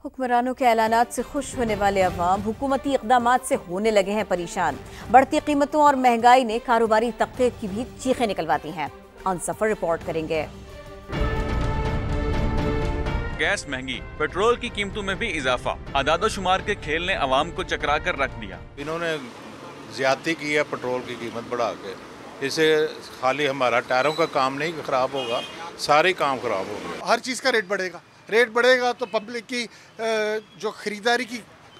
हुक्मरानों के ऐलानात से खुश होने वाले अवाम हुकूमती इक़दामात से होने लगे हैं परेशान। बढ़ती कीमतों और महंगाई ने कारोबारी तबके की भी चीखें निकलवा दी हैं। ऑन सफर रिपोर्ट करेंगे। गैस महंगी, पेट्रोल की कीमतों में भी इजाफा, आदादोशुमार के खेल ने अवाम को चकरा कर रख दिया। इन्होंने ज्यादती की है पेट्रोल की कीमत बढ़ा के। इससे खाली हमारा टायरों का काम नहीं खराब होगा, सारे काम खराब होंगे। हर चीज़ का रेट बढ़ेगा तो पब्लिक की जो खरीदारी की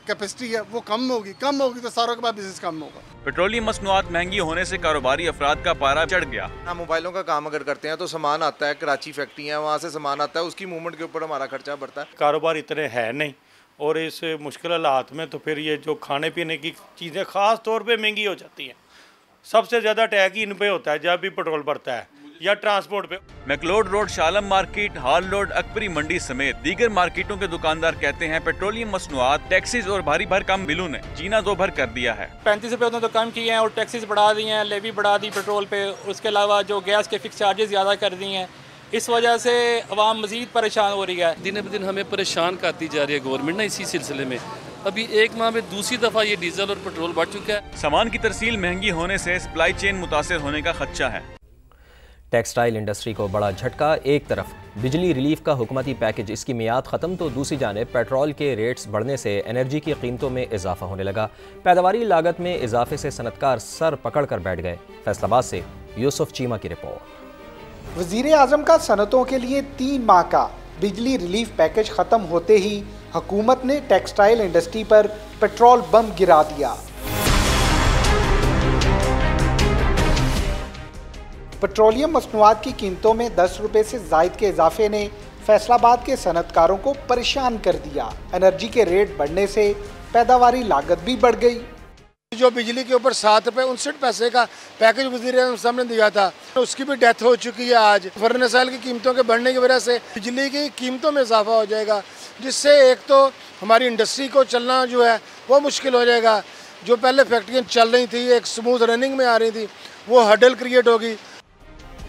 कैपेसिटी है वो कम होगी तो सारों के बाद बिजनेस कम होगा। पेट्रोलियम मसनूआत महंगी होने से कारोबारी अफराद का पारा चढ़ गया। हम मोबाइलों का काम अगर करते हैं तो सामान आता है, कराची फैक्ट्री है, वहाँ से सामान आता है, उसकी मूवमेंट के ऊपर हमारा खर्चा बढ़ता है। कारोबार इतने है नहीं और इस मुश्किल हालात में तो फिर ये जो खाने पीने की चीज़ें ख़ास तौर पे महंगी हो जाती हैं। सबसे ज़्यादा टैग इन पे होता है जब भी पेट्रोल बढ़ता है या ट्रांसपोर्ट पे। मैकलोड रोड, शालम मार्केट, हाल रोड, अकबरी मंडी समेत दीगर मार्केटों के दुकानदार कहते हैं पेट्रोलियम मसनूआत, टैक्सीज और भारी भरकम बिलों ने जीना दो भर कर दिया है। 35 रुपये तो कम किए हैं और टैक्सीज बढ़ा दी हैं, लेवी बढ़ा दी पेट्रोल पे, उसके अलावा जो गैस के फिक्स चार्जेस ज़्यादा कर दिए हैं। इस वजह से अवाम मजीद परेशान हो रही है। दिन ब दिन हमें परेशान करती जा रही है गवर्नमेंट ना। इसी सिलसिले में अभी एक माह में दूसरी दफ़ा ये डीजल और पेट्रोल बढ़ चुका है। सामान की तरसील महंगी होने से सप्लाई चेन मुतासिर होने का खदशा है। टेक्सटाइल इंडस्ट्री को बड़ा झटका। एक तरफ बिजली रिलीफ का हुकूमती पैकेज, इसकी मियाद ख़त्म, तो दूसरी जानिब पेट्रोल के रेट्स बढ़ने से एनर्जी की कीमतों में इजाफा होने लगा। पैदावारी लागत में इजाफे से सनतकार सर पकड़ कर बैठ गए। फैसलाबाद से यूसुफ चीमा की रिपोर्ट। वज़ीर आज़म का सनतों के लिए 3 माह का बिजली रिलीफ पैकेज ख़त्म होते ही हुकूमत ने टेक्सटाइल इंडस्ट्री पर पेट्रोल बम गिरा दिया। पेट्रोलियम मसनूआत की कीमतों में 10 रुपये से ज़ायद के इजाफे ने फैसलाबाद के सनतकारों को परेशान कर दिया। एनर्जी के रेट बढ़ने से पैदावारी लागत भी बढ़ गई। जो बिजली के ऊपर 7 रुपये 59 पैसे का पैकेज वज़ीर आज़म साहब ने दिया था, उसकी भी डेथ हो चुकी है। आज फर्नेसाइल की कीमतों के बढ़ने की वजह से बिजली की कीमतों में इजाफा हो जाएगा, जिससे एक तो हमारी इंडस्ट्री को चलना जो है वो मुश्किल हो जाएगा। जो पहले फैक्ट्रियाँ चल रही थी, एक स्मूथ रनिंग में आ रही थी, वो हडल क्रिएट होगी।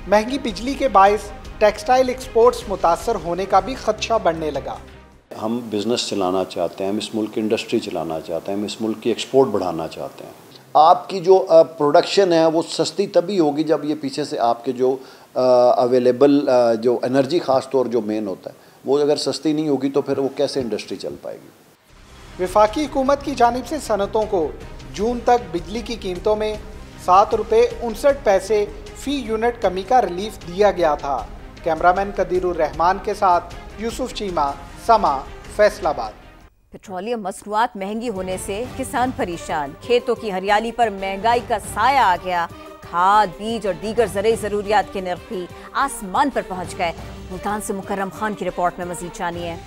महंगी बिजली के बायस टेक्सटाइल एक्सपोर्ट्स मुतासर होने का भी खदशा बढ़ने लगा। हम बिज़नेस चलाना चाहते हैं, हम इस मुल्क की इंडस्ट्री चलाना चाहते हैं, हम इस मुल्क की एक्सपोर्ट बढ़ाना चाहते हैं। आपकी जो प्रोडक्शन है वो सस्ती तभी होगी जब ये पीछे से आपके जो अवेलेबल जो एनर्जी ख़ास तौर जो मेन होता है वो अगर सस्ती नहीं होगी तो फिर वो कैसे इंडस्ट्री चल पाएगी। वफाकी हुकूमत की जानिब से सनतों को जून तक बिजली की कीमतों में 7 रुपये 59 पैसे फी यूनिट कमी का रिलीफ दिया गया था। कैमरामैन कदीरुर रहमान के साथ यूसुफ चीमा, समा, फैसलाबाद। पेट्रोलियम मसनूआत महंगी होने से किसान परेशान। खेतों की हरियाली पर महंगाई का साया आ गया। खाद, बीज और दीगर ज़रूरी ज़रूरियात के नर्ख भी आसमान पर पहुंच गए। मुल्तान से मुकर्रम खान की रिपोर्ट में मजीद जानिए।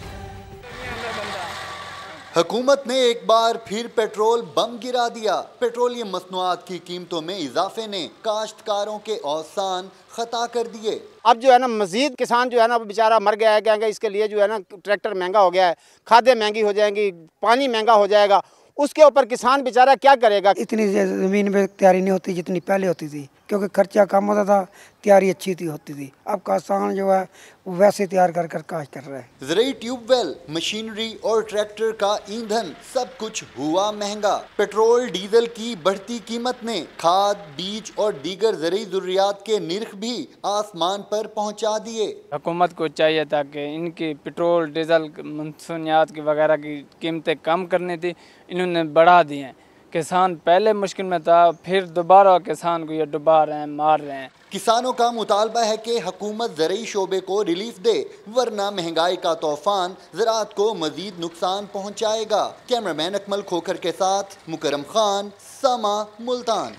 हुकूमत ने एक बार फिर पेट्रोल बम गिरा दिया। पेट्रोलियम मसनूआत की कीमतों में इजाफे ने काश्तकारों के औसान खता कर दिए। अब जो है ना मजीद किसान जो है ना बेचारा मर गया है, कहेंगे इसके लिए जो है ना ट्रैक्टर महंगा हो गया है, खादें महंगी हो जाएंगी, पानी महंगा हो जाएगा, उसके ऊपर किसान बेचारा क्या करेगा। इतनी ज़मीन में तैयारी नहीं होती जितनी पहले होती थी, क्योंकि खर्चा कम होता था, तैयारी अच्छी होती थी। अब किसान जो है वैसे तैयार कर काश कर रहा है। ज़रूरी ट्यूबवेल, मशीनरी और ट्रैक्टर का ईंधन सब कुछ हुआ महंगा। पेट्रोल डीजल की बढ़ती कीमत ने खाद, बीज और दीगर ज़रूरी ज़रूरियात के निर्ख भी आसमान पर पहुंचा दिए। हुकूमत को चाहिए था कि इनकी पेट्रोल, डीजल, मसनूआत की वगैरह की कीमतें कम करनी थी, इन्होंने बढ़ा दी हैं। किसान पहले मुश्किल में था, फिर दोबारा किसान को ये डुबा रहे हैं, मार रहे हैं। किसानों का मुतालबा है कि हुकूमत ज़रूरी शोबे को रिलीफ दे, वरना महंगाई का तूफान ज़राअत को मजीद नुकसान पहुँचाएगा। कैमरामैन अकमल खोखर के साथ मुकर्रम खान, समा, मुल्तान।